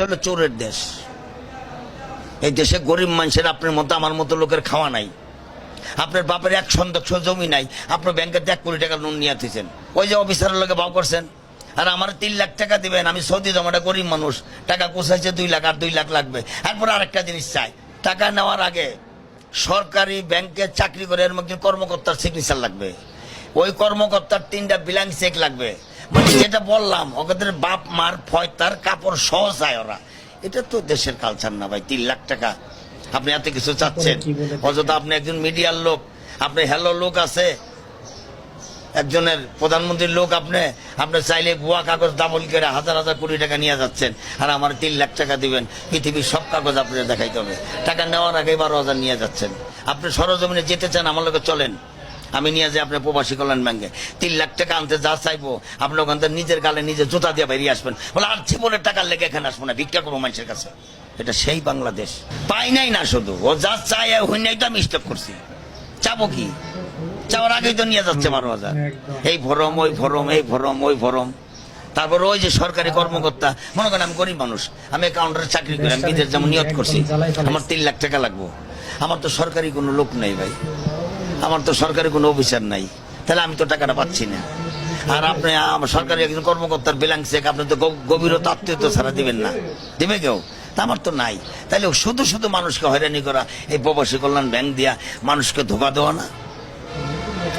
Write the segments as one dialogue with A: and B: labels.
A: এটা হলো চোরের দেশ। এই দেশে গরিব মানুষের আপনার মতো আমার মতো লোকের খাওয়া নাই। আপনার বাপের 1 শতাংশ জমি নাই, আপনার ব্যাংকের 1 কোটি টাকা লোন নিয়ে দিয়েছেন, ওই যে অফিসারের লোকে ভাও করছেন। আর আমার 3 লাখ টাকা দিবেন, আমি সৌদি জমাটা গরিব মানুষ, টাকা কোষাইছে 2 লাখ, আর 2 লাখ লাগবে। এরপর আরেকটা জিনিস চাই, টাকা নেওয়ার আগে সরকারি ব্যাংকে চাকরি করে এর মধ্যে কর্মকর্তার সিগনেচার লাগবে, ওই কর্মকর্তার 3টা ব্ল্যাঙ্ক চেক লাগবে। মানে যেটা বললাম, ওদের বাপ মার ফয়তার কাপড় সহ চায় ওরা। এটা তো দেশের কালচার না ভাই। 3 লাখ টাকা আপনি এত কিছু চাচ্ছেন, অযথা। আপনি একজন মিডিয়ার লোক, আপনি হ্যালো লোক আছে, একজনের প্রধানমন্ত্রীর লোক, আপনি চাইলে ভুয়া কাগজ ডাবল করে হাজার হাজার কোটি টাকা নিয়ে যাচ্ছেন। আর আমার 3 লাখ টাকা দিবেন, পৃথিবীর সব কাগজ আপনার দেখাইতে হবে। টাকা নেওয়ার আগে 12,000 নিয়ে যাচ্ছেন। আপনি সরজমিনে যেতে চান, আমার লোকে চলেন, আমি নিয়ে যাই আপনার প্রবাসী কল্যাণ ব্যাংকে। 3 লাখ টাকা আনতে যা চাইবো, আপনি ওখান থেকে নিজের গালে নিজে জুতা দিয়ে বেরিয়ে আসবেন। বলে আর জীবনের টাকার লেগে এখানে আসবো না, ভিক্ষা করবো মানুষের কাছে। এটা সেই বাংলাদেশ। পাই নাই না, শুধু ও যা চায় হই নাই তো আমি স্টপ করছি। চাবো কি? চাওয়ার আগেই তো নিয়ে যাচ্ছে 12,000। এই ফরম, ওই ফরম, এই ফরম, ওই ফরম। তারপর ওই যে সরকারি কর্মকর্তা, মনে করেন আমি গরিব মানুষ, আমি কাউন্টারে চাকরি করি, আমি বিদেশ যেমন নিয়ত করছি, আমার 3 লাখ টাকা লাগবো। আমার তো সরকারি কোনো লোক নেই ভাই, আমার তো সরকারি কোনো অফিসার নাই, তাহলে আমি তো টাকাটা পাচ্ছি না। আর আপনি সরকারি একজন কর্মকর্তার ব্ল্যাঙ্ক চেক আপনি তো গভীরতা আত্মীয়তা ছাড়া দিবেন না, দিবে কেউ? তা আমার তো নাই। তাহলে শুধু শুধু মানুষকে হয়রানি করা, এই প্রবাসী কল্যাণ ব্যাংক দিয়া মানুষকে ধোকা দেওয়া না,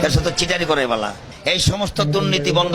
A: এর সাথে চিটারি করে বলা, এই সমস্ত দুর্নীতি বন্ধ।